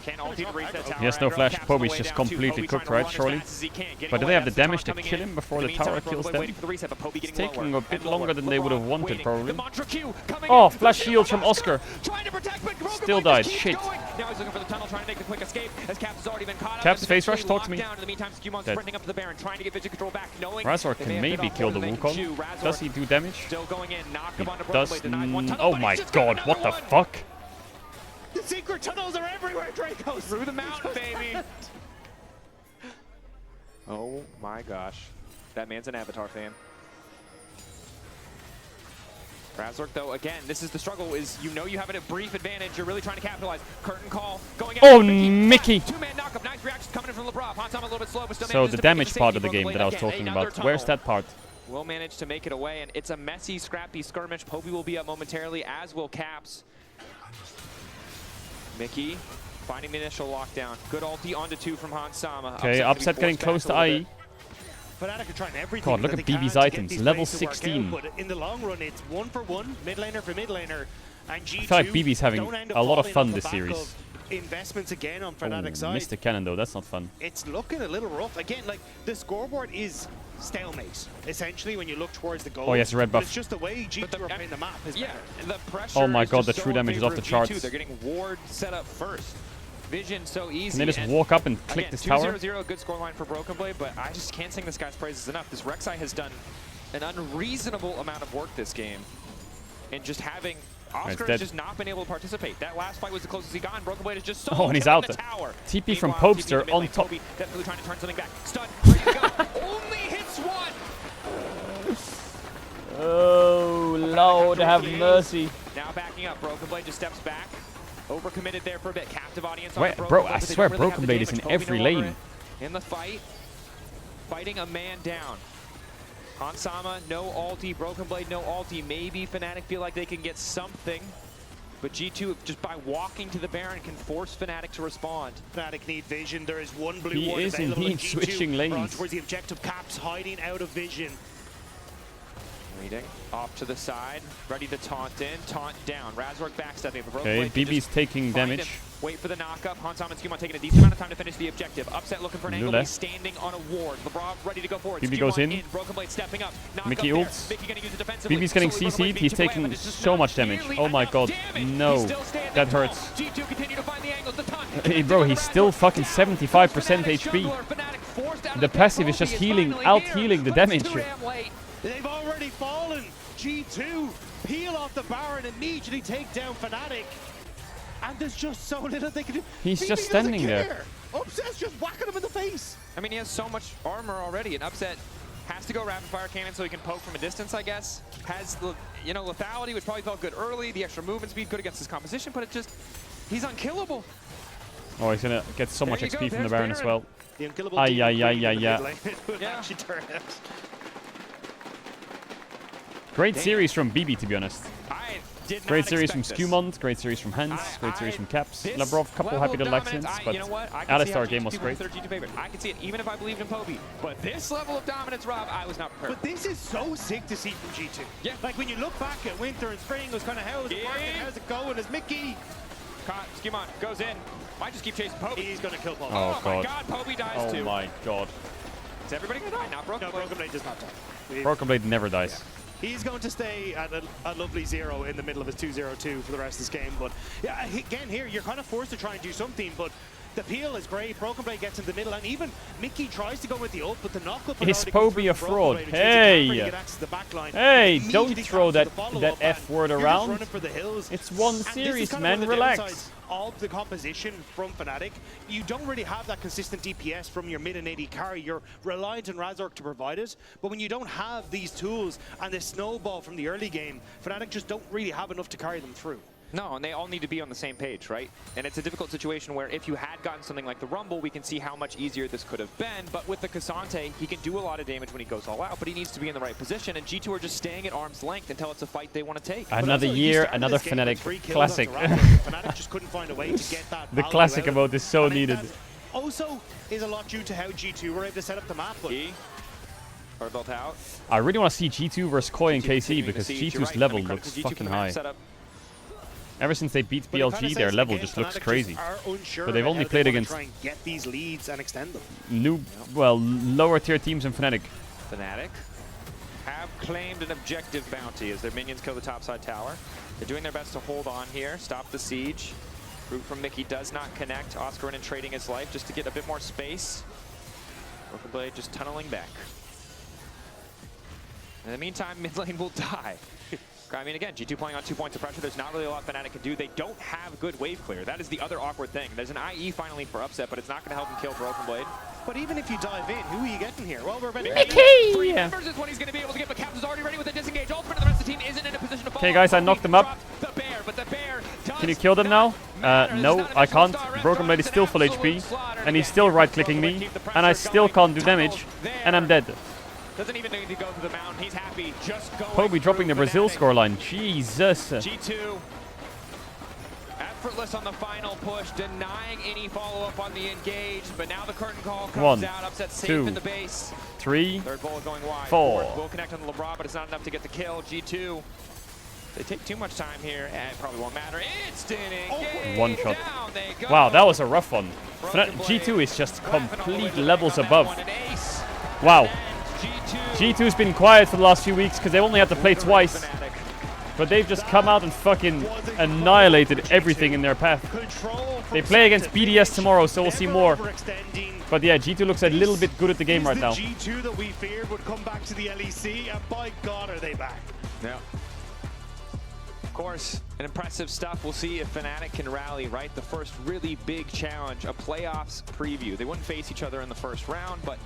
Can't ulti to reach that tower. Yes, no Aggro. flash. Caps on the Poby's way just down too. completely Poby cooked, trying to right, run as surely? fast as he can, getting But do away. they have the That's Tauntaun damage to coming kill in. him before In the meantime, tower Broken kills Blade them? waiting for the reset, but Poby It's getting taking lower a bit and lower. longer than they would have wanted, waiting. probably. The Mantra Q coming Oh, in. flash shields from Oscar. Trying to protect, but Broken Still Blade died. just keeps Shit. going. Now he's looking for the tunnel, trying to make the quick escape, as Caps has already been caught up. Caps, and face rush, eventually talk to me. locked down. In the meantime, Skewmon's Dead. sprinting up to the Baron, trying to get vision control back, knowing Razor they can may have maybe bit off kill more the than they can Wukong. chew. Razor Does he do damage? still going in, knocked He him onto Broken does. Blade, denied one tunnel, Oh but my he's just got god, what the another one. fuck? The secret tunnels are everywhere, Dracos! Through the mountain, baby. Oh my gosh. That man's an Avatar fan. Razork, though, again, this is the struggle, is you know you have a brief advantage. You're really trying to capitalize. Curtain call going out. Oh, Mickey. Two-man knockup. Nice reaction coming in from LeBron. Hansama a little bit slow, but still So manages the to pick damage the part safety of the Broken game Blade that I was again. talking Another about, where's tunnel. that part? Will manage to make it away, and it's a messy, scrappy skirmish. Poby will be up momentarily, as will Caps. Mickey finding the initial lockdown. Good ulti onto 2 from Hansama. Okay, Upset getting close to IE. Fnatic are trying everything. God, look that at they can BB's to get items, these level plays to work out, 16. But in the long run, it's 1 for 1, mid laner for mid laner, and G2 I feel like BB's having don't end up a lot of falling fun off the this back series. of investments again on Oh, Fnatic's side. missed the cannon though, that's not fun. It's looking a little rough. Again, like, the scoreboard is stalemate, essentially, when you look towards the goal. Oh, yes, red buff. It's just the way G2 are playing the map is Yeah, better. the pressure Oh my is god, just the true so in damage is favor off the of G2. charts. They're getting ward set up first. Vision so easy. Can they just and walk up and click again, this tower? 2-0-0, good scoreline for Broken Blade, but I just can't sing this guy's praises enough. This Rek'Sai has done an unreasonable amount of work this game, and just having Oscar has just not been able to participate. That last fight was the closest he got, and Broken Blade is just so Oh, and he's out the there. tower. TP from Meanwhile, TP Popester in the mid on lane, top. Kobe definitely trying to turn something back. Stun, ready to go. Only hits one. Oh, Lord have mercy. Now backing up, Broken Blade just steps back. Overcommitted there for a bit. Captive audience on Wait, the Broken bro, Blade, I but they swear don't really Broken have the Blade is damage. in Kobe every no longer lane. in the fight, fighting a man down. Hansama, no ulti. Broken Blade, no ulti. Maybe Fnatic feel like they can get something. But G2, just by walking to the Baron, can force Fnatic to respond. Fnatic need vision. There is one blue He ward is available. indeed and G2 switching lanes. runs towards the objective. Caps hiding out of vision. Reading off to the side, ready to taunt in, taunt down. Razork backstepping. But Broken Okay, Blade can BB's just taking find damage. him, wait for the knockup. Hansama and Skuma taking a decent amount of time to finish the objective. Upset looking for an angle. Lule. He's standing on a ward. LeBron ready to go forward. BB Skuma goes in. Broken Blade stepping up. Knock Mickey up there. ults. Mickey gonna use it defensively. BB's getting Slowly Broken Blade CC'd. He's being chipped away, taking but it's just so not much damage. nearly Oh my enough god. damage. No. He's still standing That tall. hurts. G2 continue to find the angles. The ton. Hey, bro, he's still fucking 75% HP. The passive is just healing, out-healing the damage. They've already fallen. G2 peel off the Baron, immediately take down Fnatic. And there's just so little they can do. He's BB just doesn't standing there. care. Upset's just whacking him in the face. I mean, he has so much armor already, and Upset has to go rapid fire cannon so he can poke from a distance, I guess. Has, you know, lethality, which probably felt good early. The extra movement speed good against his composition, but it just, he's unkillable. Oh, he's gonna get so much There you XP go, from the there's Baron as well. The unkillable Ay, demon ay, ay, queen ay, in the ay. mid lane. It would Yeah. actually turn out. Great Damn. series from BB, to be honest. I did Great not series from expect this. Skewmont, great series from Hans, great series from Caps. This Labrov, couple level happy of little dominance, accidents, you know what? I but can see how Alistar game was G2 great. their G2 favorite. I can see it, even if I believed in Poby. But this level of dominance, Rob, I was not prepared. But this is so sick to see from G2. Yeah. Like when you look back at winter and spring, it was kind of how is it working, how's it going? Is Mickey? Skimon goes in. Might just keep chasing Poby. He's going to kill Paul. Oh, my God. god, Poby dies Oh too. my god. Is everybody gonna die? Not Broken No, Blade. Broken Blade does not die. Broken Blade never dies. He's going to stay at a lovely 0 in the middle of his 2-0-2 for the rest of this game. But yeah, again, here, you're kind of forced to try and do something, but the peel is great. Broken Blade gets in the middle, and even Mickey tries to go with the ult, but the knockup Is Poby a fraud? Hey! Hey, don't throw that F word around. It's one series, man, relax. Of the composition from Fnatic, you don't really have that consistent DPS from your mid and AD carry. You're reliant on Razork to provide it, but when you don't have these tools and this snowball from the early game, Fnatic just don't really have enough to carry them through. No, and they all need to be on the same page, right? And it's a difficult situation where if you had gotten something like the Rumble, we can see how much easier this could have been. But with the Cassante, he can do a lot of damage when he goes all out, but he needs to be in the right position. And G2 are just staying at arm's length until it's a fight they want to take. Another year, another Fnatic classic. Fnatic just couldn't find a way to get that The value classic out of about it. is so And I think needed. that also is a lot due to how G2 were able to set up the map. But Are built out. I really want to see G2 versus Koi and KC because You're G2's right. level I mean, looks G2 fucking from the map high. setup. Ever since they beat But it kinda BLG, their says, level again, just looks Fnatic crazy. are unsure But they've about only how played they wanna against try and get these leads and extend them. new, well, lower tier teams in Fnatic. Fnatic have claimed an objective bounty as their minions kill the topside tower. They're doing their best to hold on here, stop the siege. Root from Mickey does not connect. Oscarinen trading his life just to get a bit more space. Broken Blade just tunneling back. In the meantime, mid lane will die. I mean, again, G2 playing on 2 points of pressure. There's not really a lot Fnatic can do. They don't have good wave clear. That is the other awkward thing. There's an IE finally for Upset, but it's not going to help him kill Broken Blade. But even if you dive in, who are you getting here? Well, we're about Three members is what he's going to be able to get, but Caps is already ready with a disengage. Ultimate, the rest of the team isn't in a position to follow. Okay, guys, I knocked them up. The bear, but the bear does Can you kill them now? not matter. No, There's not I an can't. extra Broken Blade is still full HP, and he's still right-clicking me, and I still can't do damage, and I'm dead. Doesn't even need to go to the mountain. He's happy just going Poby dropping the through Brazil Fnatic. scoreline. Jesus. G2 at effortless on the final push, denying any follow-up on the engage. But now the curtain call comes 1, out, upset safe 2, in the base. 3, Third bullet going wide. 4. Fourth will connect on the LeBron, but it's not enough to get the kill. G2, they take too much time here, and it probably won't matter. Instant engage. One shot. Down they go. Wow, that was a rough one. Broken Blade, G2 is just laughing all the complete way to the levels bank on that above. one, an ace. Wow. G2 G2's been quiet for the last few weeks because they only had to play twice. Fnatic. But they've just come out and fucking annihilated everything in their path. They play against BDS tomorrow, so we'll see more. But yeah, G2 looks a little bit good at the game right now. G2 that we feared would come back to the LEC, and by God are they back. Yeah. Of course, an impressive stuff. We'll see if Fnatic can rally, right? The first really big challenge, a playoffs preview. They wouldn't face each other in the first round, but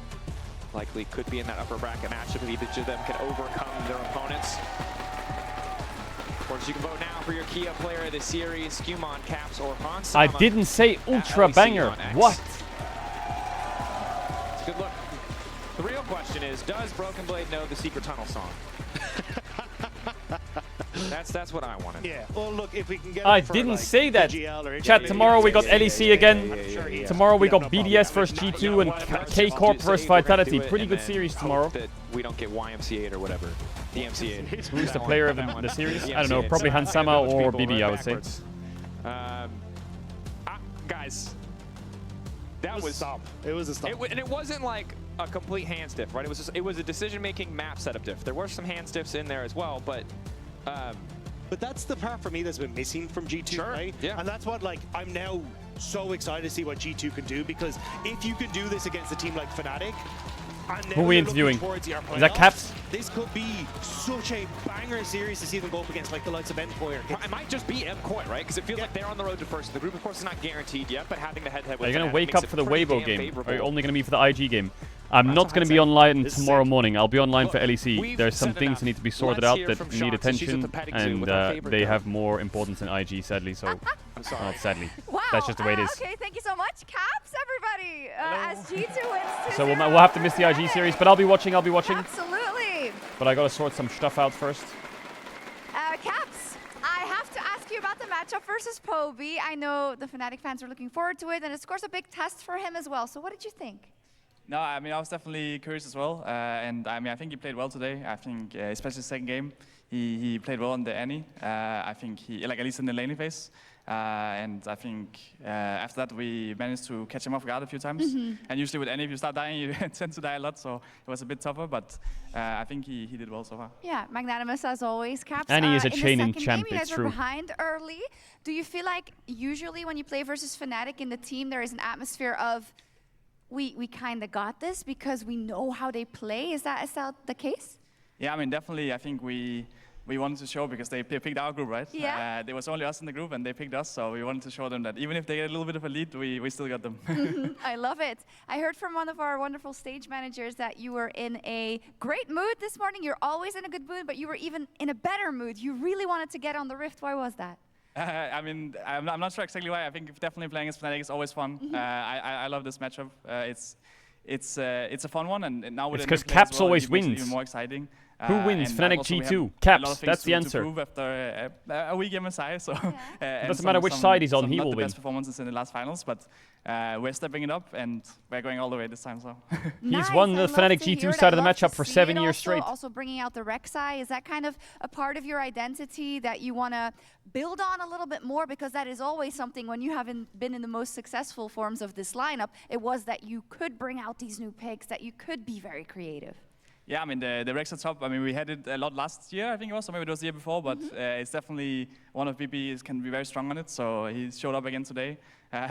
likely could be in that upper bracket matchup if each of them can overcome their opponents. Of course, you can vote now for your Kia player of the series, Skumon, Caps, or Hansama. I didn't say ultra banger. What? It's a good look. The real question is, does Broken Blade know the Secret Tunnel song? That's what I wanted. Yeah. Well, look, if we can get. I didn't say that. Chat, tomorrow we got LEC again. Tomorrow we got BDS versus G2 and K-Corp versus Vitality. Pretty good series tomorrow. That we don't get YMCA or whatever. DMCA. Who's the player of the series? I don't know. Probably Hansama or BB, I would say. Guys, that It was a stop. It was a stop. And it wasn't like a complete hand stiff, right? It was a decision-making map setup diff. There were some hand stiffs in there as well, but that's the part for me that's been missing from G2, right? Yeah. And that's what, like, I'm now so excited to see what G2 can do, because if you can do this against a team like Fnatic, and Who are we interviewing? Is that Caps? This could be such a banger series to see them go up against like the likes of Mkoy. It might just be Mkoy, right? Because it feels like they're on the road to first. The group, of course, is not guaranteed yet, but having the head-to-head with Are you going Fnatic to wake makes up it for the pretty Weibo damn game? favorable. Or are you only going to be for the IG game? I'm not going to be online tomorrow morning. I'll be online for LEC. There's some things that need to be sorted out that need attention, and they have more importance than IG, sadly. So, not sadly. Wow. That's just the way it is. Okay, thank you so much, Caps, everybody. As G2 wins 2-0. So we'll have to miss the IG series, but I'll be watching. Absolutely. But I got to sort some stuff out first. Caps, I have to ask you about the matchup versus Poby. I know the Fnatic fans are looking forward to it, and it's, of course, a big test for him as well. So what did you think? No, I mean, I was definitely curious as well. And I mean, I think he played well today. I think, especially the second game, he played well on the Annie. I think he, like, at least in the laning phase. And I think after that, we managed to catch him off guard a few times. And usually with Annie, if you start dying, you tend to die a lot. So it was a bit tougher, but I think he did well so far. Yeah, magnanimous as always, Caps. Annie is a chaining in the second champ, game, you it's guys were true. behind early. Do you feel like usually when you play versus Fnatic in the team, there is an atmosphere of we kind of got this because we know how they play? Is that the case? Yeah, I mean, definitely. I think we wanted to show because they picked our group, right? Yeah. There was only us in the group, and they picked us, so we wanted to show them that even if they get a little bit of a lead, we still got them. I love it. I heard from one of our wonderful stage managers that you were in a great mood this morning. You're always in a good mood, but you were even in a better mood. You really wanted to get on the Rift. Why was that? I mean, I'm not sure exactly why. I think definitely playing as Fnatic is always fun. I love this matchup. It's a fun one, and now with It's because Caps Caps always it makes it wins. even more exciting. Who wins? And Fnatic also we have G2. a lot Caps, of things that's the to answer. prove after a week MSI, so and Doesn't matter which side he's on, he not will the win. best performances in the last finals, but we're stepping it up, and we're going all the way this time. So He's won the Fnatic G2 side of the matchup for 7 years straight. Also bringing out the Rek'Sai, is that kind of a part of your identity that you want to build on a little bit more? Because that is always something when you haven't been in the most successful forms of this lineup, it was that you could bring out these new picks, that you could be very creative. yeah, I mean, the Rex are top. I mean, we had it a lot last year, I think it was, or maybe it was the year before, but it's definitely one of BB can be very strong on it, so he showed up again today.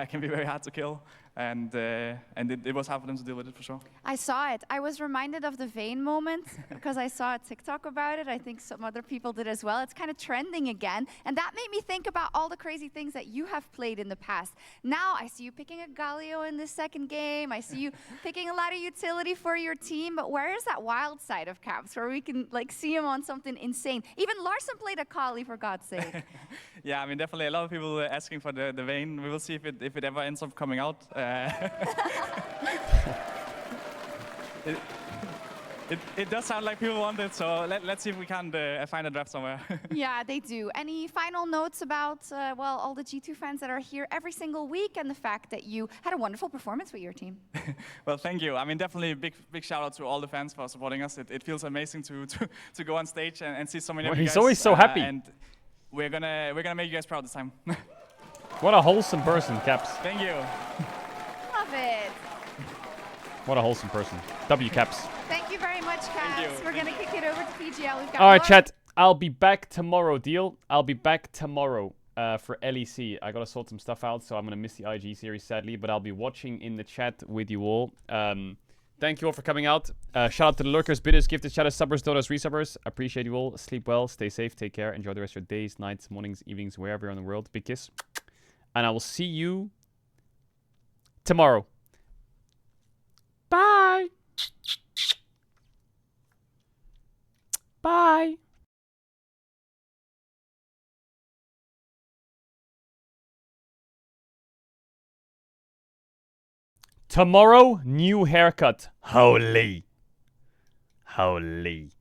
Can be very hard to kill, and it was hard for them to deal with it for sure. I saw it. I was reminded of the Vayne moment because I saw a TikTok about it. I think some other people did as well. It's kind of trending again, and that made me think about all the crazy things that you have played in the past. Now I see you picking a Galio in this second game. I see you picking a lot of utility for your team, but where is that wild side of Caps where we can like see him on something insane? Even Larson played a Kali, for God's sake. Yeah, I mean, definitely a lot of people were asking for the Vayne. We will see if it ever ends up coming out. It does sound like people want it, so let's see if we can find a draft somewhere. Yeah, they do. Any final notes about, well, all the G2 fans that are here every single week and the fact that you had a wonderful performance with your team? Well, thank you. I mean, definitely a big shout out to all the fans for supporting us. It feels amazing to go on stage and see so many of you guys. He's always so happy. And we're gonna make you guys proud this time. What a wholesome person, Caps. Thank you. Love it. What a wholesome person. W Caps. Thank you very much, Caps. We're going to kick it over to PGL. We've got All right, chat. I'll be back tomorrow, deal? I'll be back tomorrow for LEC. I got to sort some stuff out, so I'm going to miss the IG series, sadly. But I'll be watching in the chat with you all. Thank you all for coming out. Shout out to the lurkers, bidders, gifters, chatters, subbers, dollars, resubbers. Appreciate you all. Sleep well, stay safe, take care. Enjoy the rest of your days, nights, mornings, evenings, wherever you're in the world. Big kiss. And I will see you tomorrow. Bye. Bye. Tomorrow, new haircut. Holy. Holy.